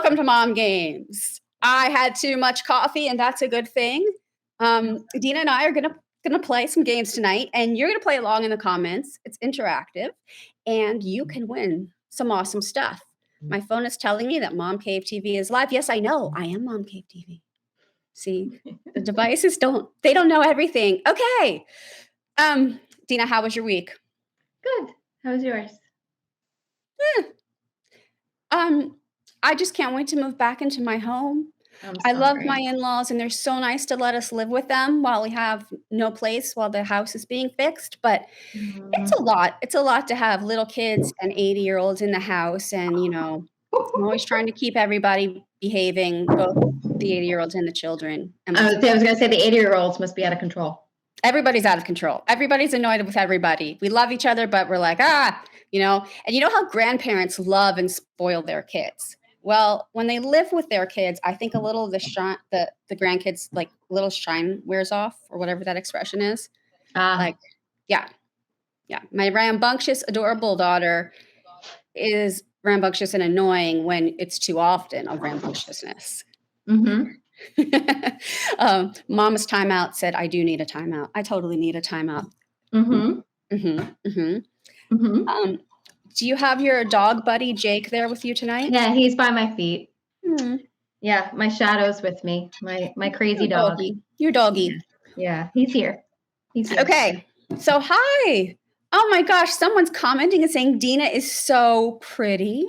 Welcome to Mom Games. I had too much coffee, and that's a good thing. Dina and I are gonna play some games tonight, and you're gonna play along in the comments. It's interactive, and you can win some awesome stuff. My phone is telling me that MomCaveTV is live. Yes, I know. I am MomCaveTV. See, the devices don't know everything. Okay. Dina, how was your week? Good. How was yours? I just can't wait to move back into my home. I love my in-laws, and they're so nice to let us live with them while we have no place while the house is being fixed. But it's a lot. It's a lot to have little kids and 80-year-olds in the house, and I'm always trying to keep everybody behaving, both the 80-year-olds and the children. And I was going to say the 80-year-olds must be out of control. Everybody's out of control. Everybody's annoyed with everybody. We love each other, but we're like, and you know how grandparents love and spoil their kids. Well, when they live with their kids, I think a little of the grandkids, like little shine wears off, or whatever that expression is. Yeah. My rambunctious, adorable daughter is rambunctious and annoying when it's too often of rambunctiousness. Mm-hmm. Mama's timeout said, I do need a timeout. I totally need a timeout. Mm-hmm. Mm-hmm. Mm-hmm. Mm-hmm. Do you have your dog buddy Jake there with you tonight? Yeah, he's by my feet. Mm-hmm. Yeah, my shadow's with me. My crazy dog. Your doggy. Yeah, he's here. Okay, so hi. Oh my gosh, someone's commenting and saying Dina is so pretty.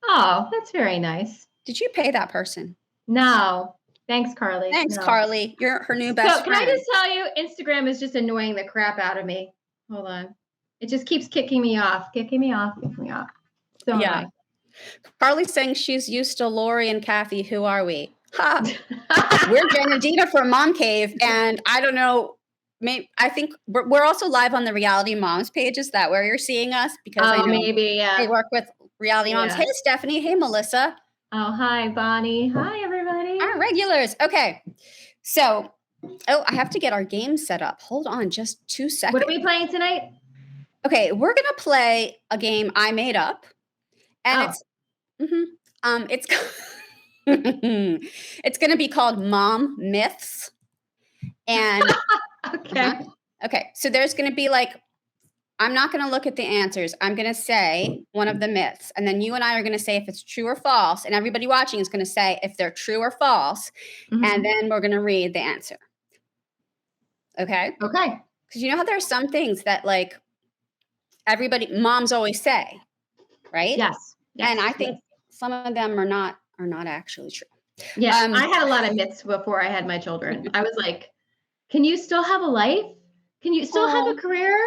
Oh, that's very nice. Did you pay that person? No. Thanks, Carly. Thanks, Carly. You're her new best friend. Can I just tell you, Instagram is just annoying the crap out of me. Hold on. It just keeps kicking me off. So yeah. Annoying. Carly's saying she's used to Lori and Kathy. Who are we? Ha! We're Jen and Dina from MomCave, and I don't know. I think we're also live on the Reality Moms page. Is that where you're seeing us? Because I know they work with Reality Moms. Hey, Stephanie. Hey, Melissa. Oh, hi, Bonnie. Hi, everybody. Our regulars. Okay. So, I have to get our game set up. Hold on just 2 seconds. What are we playing tonight? Okay, we're going to play a game I made up. And it's it's going to be called Mom Myths. And okay. So there's going to be I'm not going to look at the answers. I'm going to say one of the myths, and then you and I are going to say if it's true or false, and everybody watching is going to say if they're true or false, and then we're going to read the answer. Okay? Okay. Because you know how there are some things that moms always say, right? Yes. And I think some of them are not actually true. Yeah. I had a lot of myths before I had my children. I was like, can you still have a life? Can you still have a career?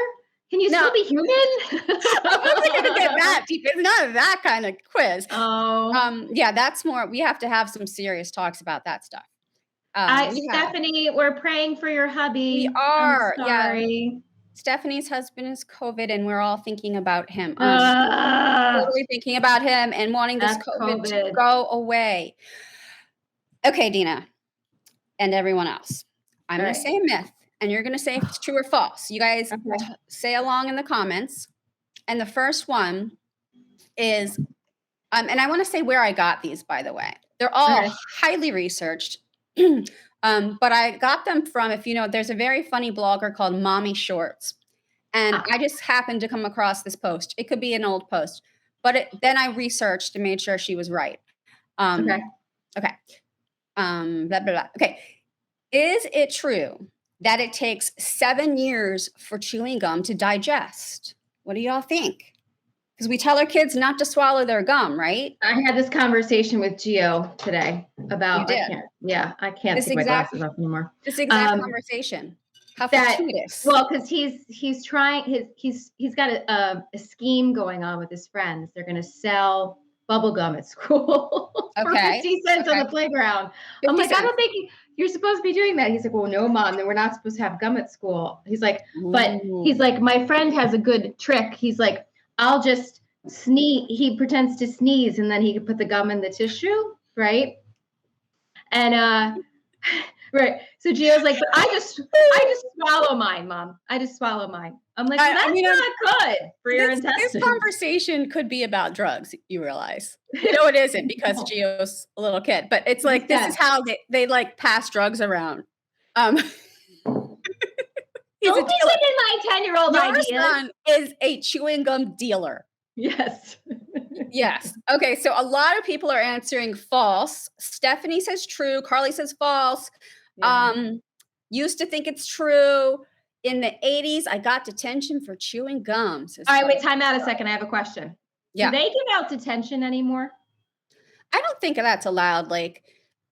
Can you still be human? I wasn't going to get that deep. It's not that kind of quiz. Oh. Yeah, that's more. We have to have some serious talks about that stuff. Stephanie, we're praying for your hubby. We are. I'm sorry. Yeah. Stephanie husband is COVID, and we're all thinking about him. Totally thinking about him and wanting this COVID to go away. Okay, Dina, and everyone else. I'm going to say a myth, and you're going to say if it's true or false. You guys say along in the comments. And the first one is, and I want to say where I got these, by the way. They're all highly researched. But I got them from, there's a very funny blogger called Mommy Shorts. And I just happened to come across this post. It could be an old post. But then I researched and made sure she was right. Okay. Blah, blah, blah. Okay. Is it true that it takes 7 years for chewing gum to digest? What do y'all think? Because we tell our kids not to swallow their gum, right? I had this conversation with Gio today about, I can't take my glasses off anymore. This exact conversation. How fortuitous. Well, because he's trying, he's got a scheme going on with his friends. They're going to sell bubble gum at school for 50 cents on the playground. I'm like, I don't think you're supposed to be doing that. He's like, well, no, Mom, then we're not supposed to have gum at school. He's like, but he's like, my friend has a good trick. He's like, I'll just sneeze. He pretends to sneeze, and then he can put the gum in the tissue, right? And Right. So Gio's like, but I just swallow mine, Mom. I just swallow mine. I'm like, well, that's not good for your intestines. This conversation could be about drugs, you realize. No, it isn't because Gio's a little kid, but it's like, this is how they like pass drugs around. He's Don't be taking my 10-year-old ideas. Your son is a chewing gum dealer. Yes. Yes. Okay, so a lot of people are answering false. Stephanie says true. Carly says false. Yeah. Used to think it's true. In the 80s, I got detention for chewing gum. All right, wait, time out a second. I have a question. Yeah. Do they give out detention anymore? I don't think that's allowed. Like,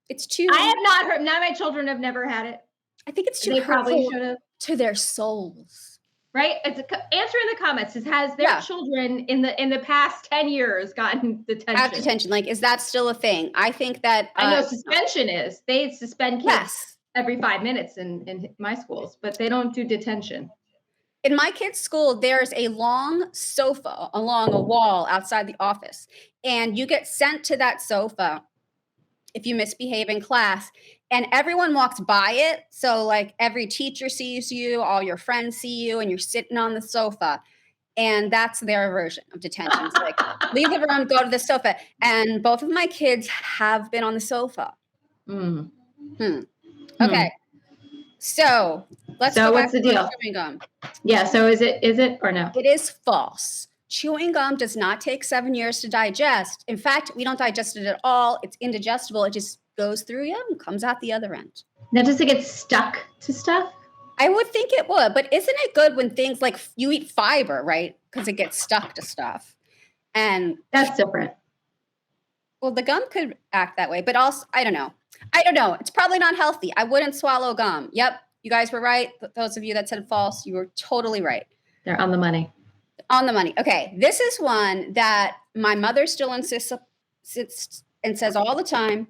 it's too. I have not heard. Now my children have never had it. I think it's too. They probably should have. To their souls. Right? Answer in the comments. Has their children in the past 10 years gotten detention? Have detention. Like, is that still a thing? I think that I know suspension is. They suspend kids every 5 minutes in my schools, but they don't do detention. In my kid's school, there's a long sofa along a wall outside the office, and you get sent to that sofa if you misbehave in class, and everyone walks by it. So like every teacher sees you, all your friends see you, and you're sitting on the sofa. And that's their version of detention. It's like, leave the room, go to the sofa. And both of my kids have been on the sofa. Okay. So let's go what's back the deal? Chewing gum. Yeah, so is it or no? It is false. Chewing gum does not take 7 years to digest. In fact, we don't digest it at all. It's indigestible. It just goes through you and comes out the other end. Now, does it get stuck to stuff? I would think it would, but isn't it good when things like you eat fiber, right? Because it gets stuck to stuff. And that's different. Well, the gum could act that way, but also, I don't know. It's probably not healthy. I wouldn't swallow gum. Yep. You guys were right. Those of you that said false, you were totally right. They're on the money. On the money. Okay. This is one that my mother still insists and says all the time.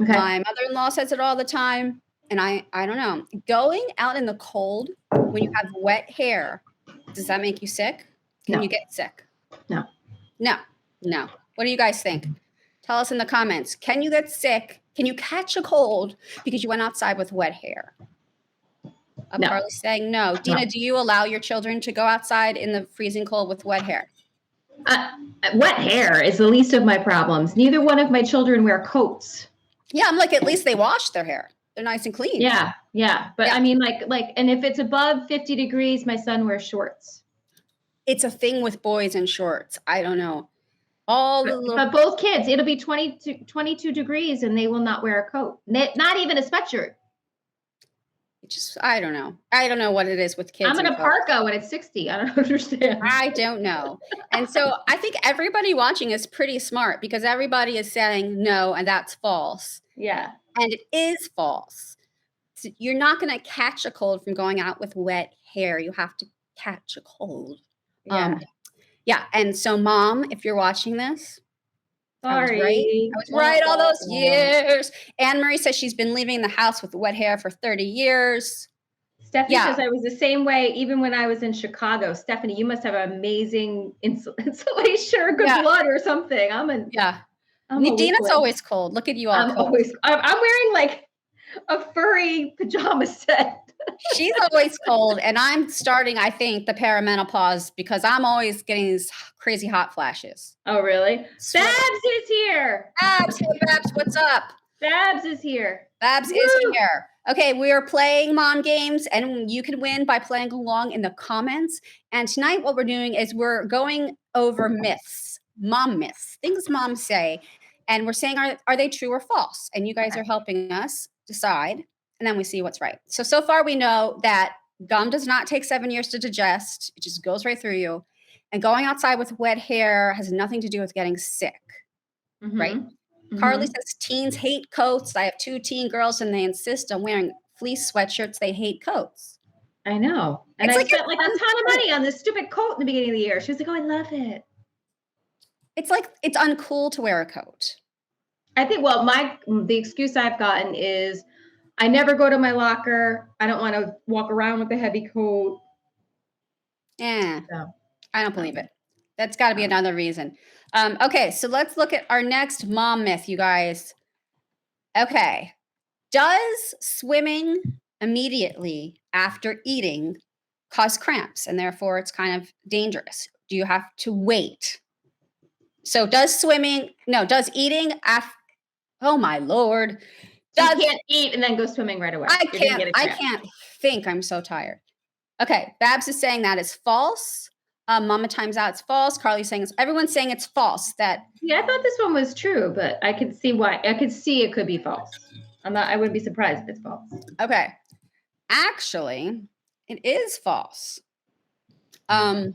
Okay. My mother-in-law says it all the time. And I don't know. Going out in the cold when you have wet hair, does that make you sick? Can you get sick? No. What do you guys think? Tell us in the comments. Can you get sick? Can you catch a cold because you went outside with wet hair? No. Carly's saying no. Dina, do you allow your children to go outside in the freezing cold with wet hair? Wet hair is the least of my problems. Neither one of my children wear coats. Yeah, I'm like, at least they wash their hair. They're nice and clean. Yeah. But I mean, like, and if it's above 50 degrees, my son wears shorts. It's a thing with boys and shorts. I don't know. But both kids, it'll be 22 degrees and they will not wear a coat. Not even a sweatshirt. I don't know. I don't know what it is with kids. I'm in a parka when it's 60. I don't understand. I don't know. And so I think everybody watching is pretty smart because everybody is saying no, and that's false. Yeah. And it is false. So you're not going to catch a cold from going out with wet hair. You have to catch a cold. Yeah. And so, Mom, if you're watching this, sorry. I was right all those years. Anne Marie says she's been leaving the house with wet hair for 30 years. Stephanie says I was the same way even when I was in Chicago. Stephanie, you must have amazing insulation or good blood or something. Dina's always cold. Look at you all. I'm wearing like a furry pajama set. She's always cold, and I'm starting, I think, the perimenopause because I'm always getting these crazy hot flashes. Oh, really? Babs is here. Babs, hey Babs, what's up? Babs is here. Babs is here. Okay, we are playing mom games, and you can win by playing along in the comments. And tonight, what we're doing is we're going over myths, mom myths, things moms say, and we're saying are they true or false? And you guys are helping us decide. And then we see what's right. So far we know that gum does not take 7 years to digest. It just goes right through you. And going outside with wet hair has nothing to do with getting sick, right? Mm-hmm. Carly says teens hate coats. I have 2 teen girls and they insist on wearing fleece sweatshirts. They hate coats. I know. And I spent like a ton of money on this stupid coat in the beginning of the year. She was like, oh, I love it. It's like, it's uncool to wear a coat. I think, the excuse I've gotten is, I never go to my locker. I don't want to walk around with a heavy coat. Yeah, so, I don't believe it. That's got to be another reason. Okay, so let's look at our next mom myth, you guys. Okay, Does swimming immediately after eating cause cramps and therefore it's kind of dangerous? Do you have to wait? So does eating after, oh my Lord. So you can't eat and then go swimming right away. I can't think. I'm so tired. Okay, Babs is saying that is false. Mama Times Out, it's false. Carly's saying everyone's saying it's false. I thought this one was true, but I could see why. I could see it could be false. I wouldn't be surprised if it's false. Okay. Actually, it is false. There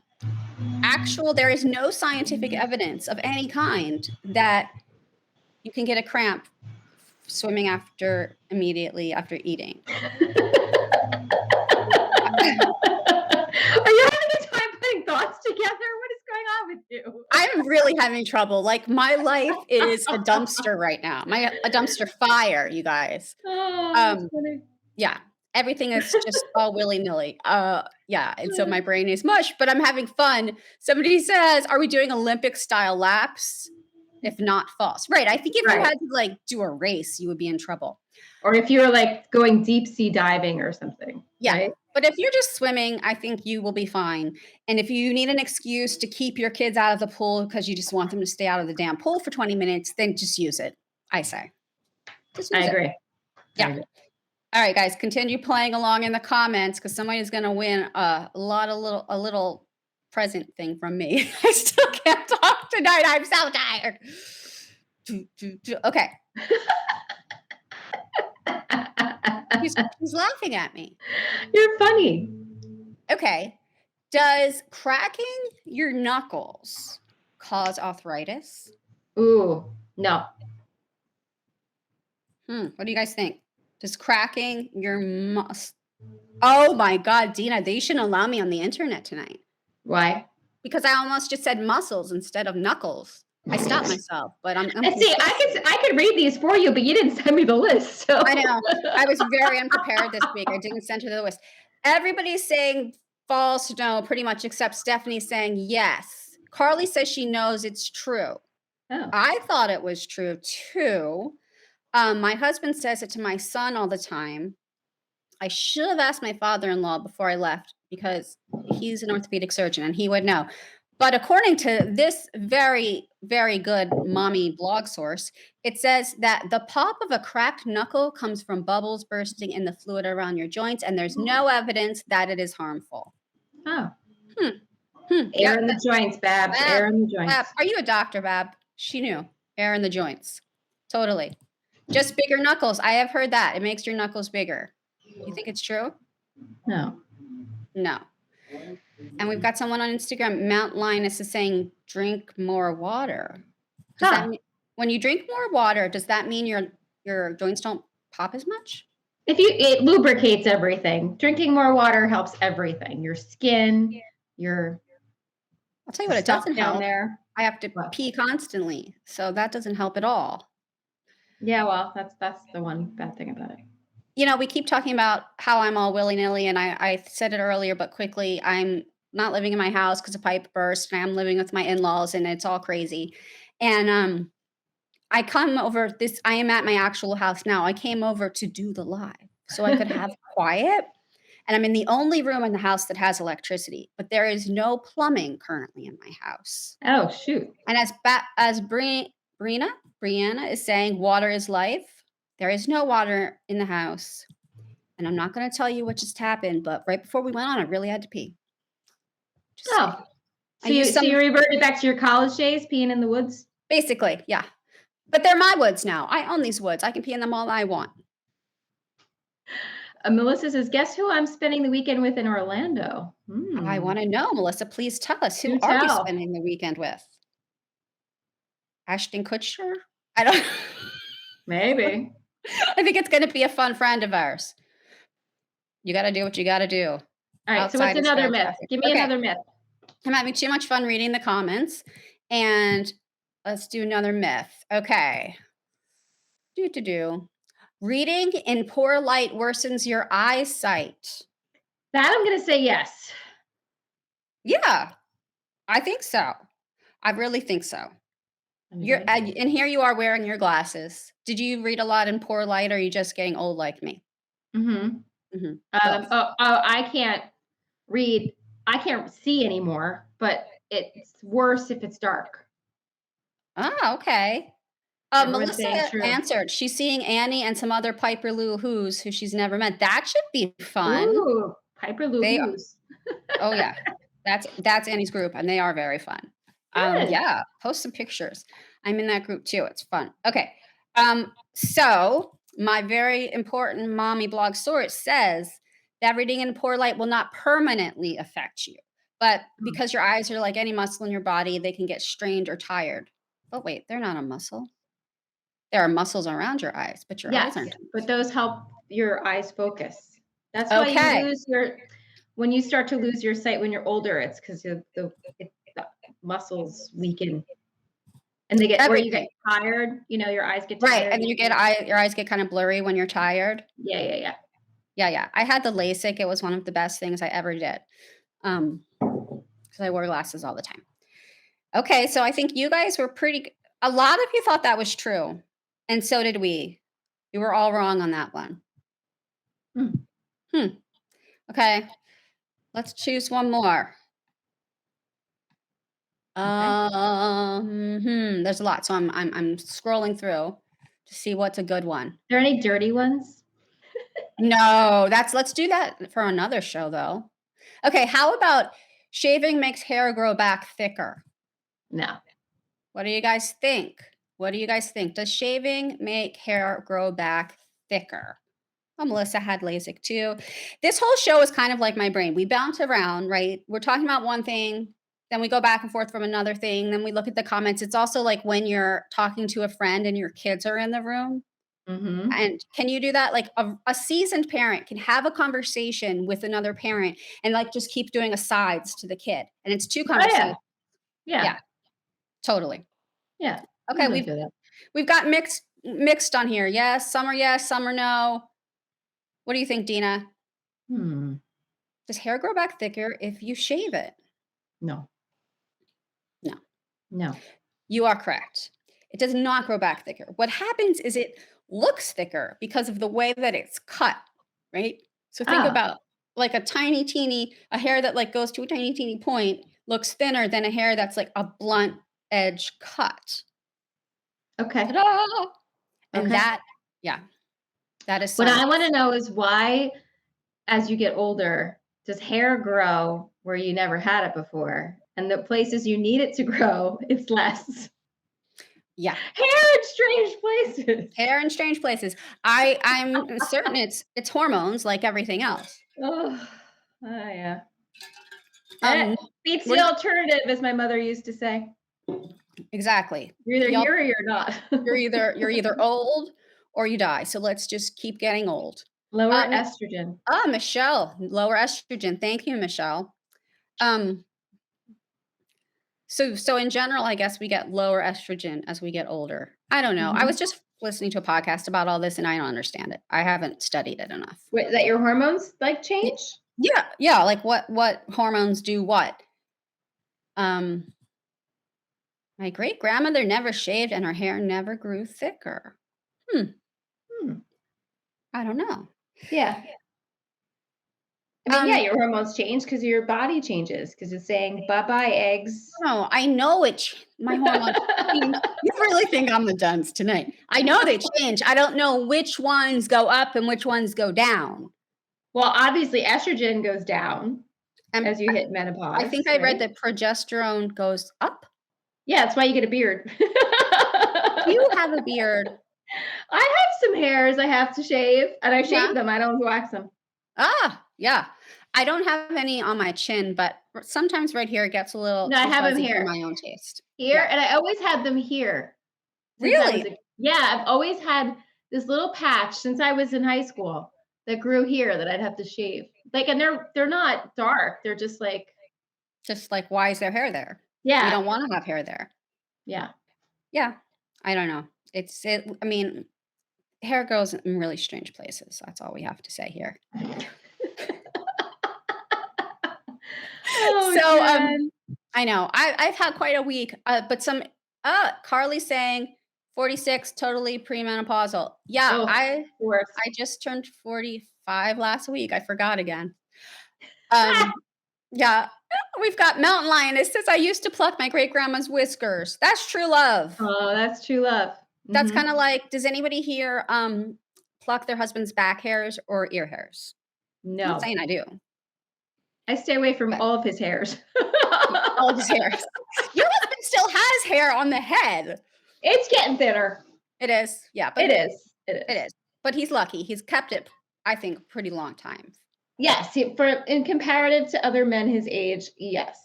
is no scientific evidence of any kind that you can get a cramp swimming immediately after eating. Are you having a time putting thoughts together? What is going on with you? I'm really having trouble. Like, my life is a dumpster right now. A dumpster fire, you guys. Oh, that's funny. Yeah. Everything is just all willy-nilly. Yeah. And so my brain is mush, but I'm having fun. Somebody says, are we doing Olympic-style laps? If not, false. Right. I think if you had to do a race, you would be in trouble. Or if you're going deep sea diving or something. Yeah. Right? But if you're just swimming, I think you will be fine. And if you need an excuse to keep your kids out of the pool because you just want them to stay out of the damn pool for 20 minutes, then just use it. I say. I agree. Yeah. I agree. All right, guys, continue playing along in the comments because somebody is going to win a little present thing from me. I still can't talk tonight. I'm so tired. Okay. He's laughing at me. You're funny. Okay. Does cracking your knuckles cause arthritis? Ooh, no. What do you guys think? Does cracking your Oh my God, Dina, they shouldn't allow me on the internet tonight. Why? Because I almost just said muscles instead of knuckles. I stopped myself, but I'm see, I could read these for you, but you didn't send me the list. So. I know. I was very unprepared this week. I didn't send her the list. Everybody's saying false, no, pretty much, except Stephanie saying yes. Carly says she knows it's true. Oh. I thought it was true too. My husband says it to my son all the time. I should have asked my father-in-law before I left because he's an orthopedic surgeon and he would know. But according to this very, very good mommy blog source, it says that the pop of a cracked knuckle comes from bubbles bursting in the fluid around your joints, and there's no evidence that it is harmful. Oh. Air in the joints, Babs. Air in the joints. Bab, are you a doctor, Bab? She knew. Air in the joints. Totally. Just bigger knuckles. I have heard that. It makes your knuckles bigger. You think it's true? No. No. And we've got someone on Instagram, Mount Linus, is saying, drink more water. Does that mean, when you drink more water, does that mean your joints don't pop as much? It lubricates everything. Drinking more water helps everything. Your skin, I'll tell you what, it doesn't help. There. I have to pee constantly, so that doesn't help at all. Yeah, well, that's the one bad thing about it. You know, we keep talking about how I'm all willy-nilly, and I said it earlier, but quickly, I'm not living in my house because a pipe burst, and I'm living with my in-laws, and it's all crazy. And I come over I am at my actual house now. I came over to do the live so I could have quiet. And I'm in the only room in the house that has electricity, but there is no plumbing currently in my house. Oh, shoot. And as Brianna is saying, water is life. There is no water in the house. And I'm not going to tell you what just happened, but right before we went on, I really had to pee. So you reverted back to your college days, peeing in the woods? Basically, yeah. But they're my woods now. I own these woods. I can pee in them all I want. Melissa says, guess who I'm spending the weekend with in Orlando? I want to know, Melissa. Please tell us. Who are you spending the weekend with? Ashton Kutcher? I don't Maybe. I think it's going to be a fun friend of ours. You got to do what you got to do. All right. So what's another myth? Give me another myth. I'm having too much fun reading the comments. And let's do another myth. Okay. Reading in poor light worsens your eyesight. That I'm going to say yes. Yeah. I think so. I really think so. And here you are wearing your glasses. Did you read a lot in poor light, or are you just getting old like me? Mhm. Both. I can't read. I can't see anymore, but it's worse if it's dark. Oh, okay. Everyone's Melissa saying true. answered. She's seeing Annie and some other Piper Lou Who's who she's never met. That should be fun. Ooh, Piper Lou They Who's. Oh, yeah. That's Annie's group, and they are very fun. Good. Yeah, post some pictures. I'm in that group too. It's fun. Okay. So my very important mommy blog source says that reading in poor light will not permanently affect you, but Mm. because your eyes are like any muscle in your body, they can get strained or tired. Oh, wait, they're not a muscle. There are muscles around your eyes, but your eyes Yes, aren't. but those help your eyes focus. That's why you Okay. lose your when you start to lose your sight when you're older, it's 'cause the muscles weaken and they get where you get Everything. tired, your eyes get Right, tired. and your eyes get kind of blurry when you're tired. Yeah. Yeah, yeah. I had the LASIK. It was one of the best things I ever did. 'Cause I wore glasses all the time. Okay, so I think you guys were a lot of you thought that was true, and so did we. You were all wrong on that one. Mm, Hmm. Okay, let's choose one more. okay. There's a lot, so I'm scrolling through to see what's a good one. There any dirty ones? No, let's do that for another show though. Okay, how about shaving makes hair grow back thicker? No. What do you guys think? What do you guys think? Does shaving make hair grow back thicker? Oh, Melissa had LASIK too. This whole show is kind of like my brain. We bounce around, right? We're talking about one thing, then we go back and forth from another thing, then we look at the comments. It's also like when you're talking to a friend and your kids are in the room. Mhm. And can you do that? Like a seasoned parent can have a conversation with another parent and like just keep doing asides to the kid. And it's two Oh, yeah. conversations. Yeah. Yeah, totally. Yeah. Okay, I'm into that. we've got mixed on here. Yes, some are no. What do you think, Dina? Hmm. Does hair grow back thicker if you shave it? No. No. No. You are correct. It does not grow back thicker. What happens is it looks thicker because of the way that it's cut, right? So think Oh, about like a hair that like goes to a tiny teeny point looks thinner than a hair that's like a blunt edge cut. okay. Ta-da! And Okay. yeah, that is What I science. wanna know is why, as you get older, does hair grow where you never had it before? And the places you need it to grow, it's less. Yeah. Hair in strange places. Hair in strange places. I'm certain it's hormones like everything else. Oh, yeah. Um, Beats the we're alternative, as my mother used to say. exactly. You're either Y'all here or you're not. you're either old or you die. So let's just keep getting old. Lower Um, estrogen. Michelle, lower estrogen. Thank you, Michelle. Um, so in general, I guess we get lower estrogen as we get older. I don't know. I was Mhm. just listening to a podcast about all this and I don't understand it. I haven't studied it enough. Wait, that your hormones, like, change? Yeah, like what hormones do what? Um, my great grandmother never shaved and her hair never grew thicker. Hmm, Hmm. I don't know. Yeah. I mean, yeah, Um, your hormones change because your body changes because it's saying, "Bye-bye, eggs." no, I know my hormones change. You really think I'm the dunce tonight. I know they change. I don't know which ones go up and which ones go down. Well, obviously, estrogen goes down And as you hit I think menopause, I read right? that progesterone goes up. Yeah, that's why you get a beard. You have a beard. I have some hairs I have to shave, and I Yeah. shave them, I don't wax them. Yeah. I don't have any on my chin, but sometimes right here it gets a little No, I too have them fuzzy for here. my own taste. Here, Yeah. and I always had them here since I was Really? a yeah, I've always had this little patch since I was in high school that grew here that I'd have to shave. Like, and they're not dark, they're just like Just like, why is there hair there? We yeah, don't want to have hair there. yeah. Yeah. I don't know. I mean, hair grows in really strange places. That's all we have to say here. Oh, So, Jen. I know I've had quite a week, but some Carly's saying 46, totally premenopausal. Yeah, Oh, I worse. just turned 45 last week. I forgot again. Yeah, we've got Mountain Lion. It says, I used to pluck my great-grandma's whiskers. That's true love. Oh, that's true love. That's kinda like, does anybody here, pluck their husband's back hairs or ear hairs? I'm not No. saying I do. I stay away from all of his hairs. All of his hairs. Your husband still has hair on the head. It's getting thinner. It is, yeah, but It is. it is. But he's lucky. He's kept it, I think, pretty long time. Yes, in comparative to other men his age, yes.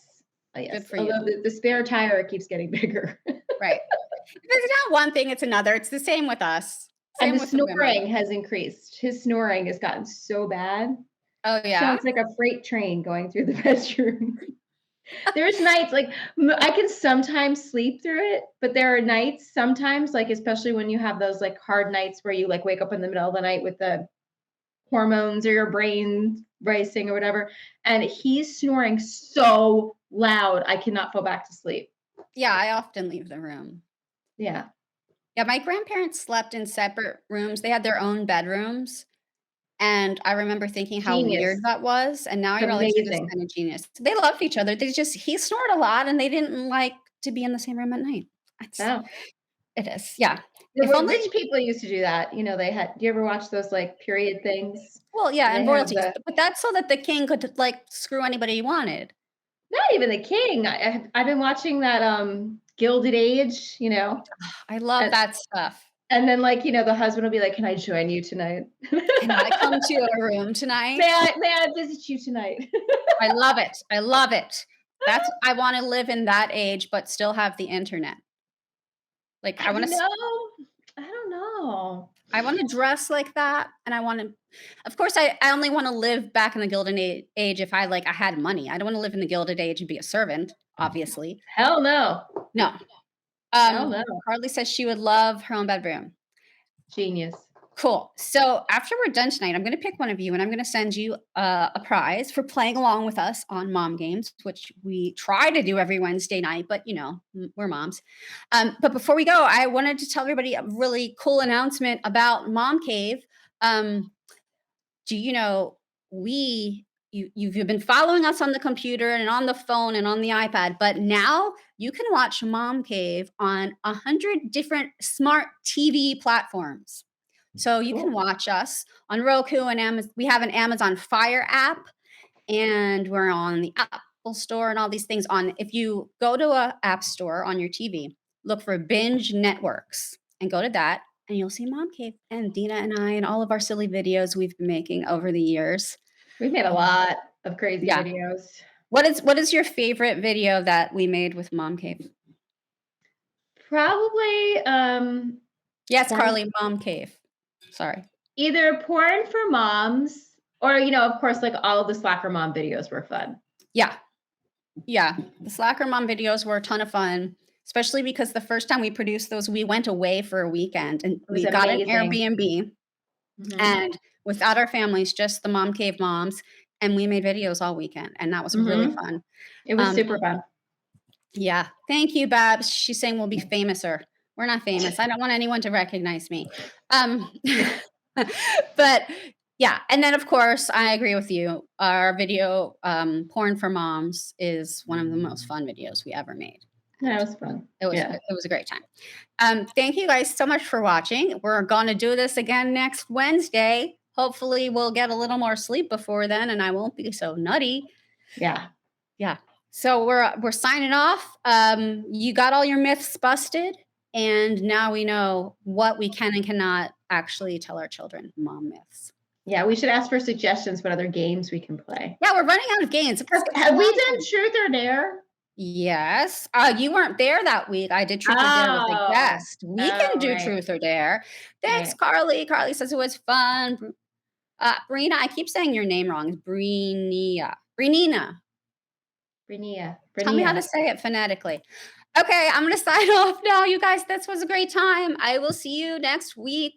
Yes. Good for Although you. the spare tire keeps getting bigger. Right. If it's not one thing, it's another. It's the same with us. Same And the with the women. snoring has increased. His snoring has gotten so bad. Oh, yeah? Sounds like a freight train going through the bedroom. There's nights, like, I can sometimes sleep through it, but there are nights sometimes, like, especially when you have those, like, hard nights where you, like, wake up in the middle of the night with the hormones or your brain racing or whatever, and he's snoring so loud, I cannot fall back to sleep. Yeah, I often leave the room. Yeah. Yeah, my grandparents slept in separate rooms. They had their own bedrooms, and I remember thinking how weird that was, and now I realize it was kinda genius. They loved each other. He snored a lot, and they didn't like to be in the same room at night. Oh. It is, yeah. If only rich people used to do that, you know, they had do you ever watch those, like, period things? Well, yeah, and royalties, but that's so that the king could, like, screw anybody he wanted. Not even the king. I've been watching that, Gilded Age, you know? I love that stuff. And then, like, you know, the husband will be like, "Can I join you tonight? Can I come to your room tonight? May I visit you tonight?" I love it. I love it. I wanna live in that age, but still have the internet. Like, I don't know. I wanna dress like that, and I wanna of course, I only wanna live back in the Gilded Age if I had money. I don't wanna live in the Gilded Age and be a servant, obviously. Hell no. No. Hell no. Carly says she would love her own bedroom. Genius. Cool. So after we're done tonight, I'm gonna pick one of you, and I'm gonna send you a prize for playing along with us on Mom Games, which we try to do every Wednesday night, but, you know, we're moms. But before we go, I wanted to tell everybody a really cool announcement about MomCave. Do you know, you've been following us on the computer and on the phone and on the iPad, but now you can watch MomCave on 100 different smart TV platforms. So you can watch us on Roku and Amazon. We have an Amazon Fire app, and we're on the Apple Store and all these things. If you go to an app store on your TV, look for Binge Networks and go to that, and you'll see MomCave and Dina and I and all of our silly videos we've been making over the years. We've made a lot of crazy videos. What is your favorite video that we made with MomCave? Probably yes, Carly, MomCave. Sorry. Either porn for moms or, you know, of course, like all of the Slacker Mom videos were fun. Yeah. Yeah. The Slacker Mom videos were a ton of fun, especially because the first time we produced those, we went away for a weekend and we got an Airbnb and without our families, just the MomCave moms, and we made videos all weekend, and that was really fun. It was super fun. Yeah. Thank you, Babs. She's saying we'll be famouser. We're not famous. I don't want anyone to recognize me. But yeah, and then of course, I agree with you. Our video, Porn for Moms, is one of the most fun videos we ever made. That was fun. It was a great time. Thank you guys so much for watching. We're gonna do this again next Wednesday. Hopefully we'll get a little more sleep before then and I won't be so nutty. Yeah. Yeah. So we're signing off. You got all your myths busted, and now we know what we can and cannot actually tell our children, mom myths. Yeah, we should ask for suggestions what other games we can play. Yeah, we're running out of games. Have we done Truth or Dare? Yes. You weren't there that week. I did Truth or Dare with a guest. We can do Truth or Dare. Thanks, Carly. Carly says it was fun. Brina, I keep saying your name wrong. It's Brenina. Tell me how to say it phonetically. Okay, I'm going to sign off now, you guys. This was a great time. I will see you next week.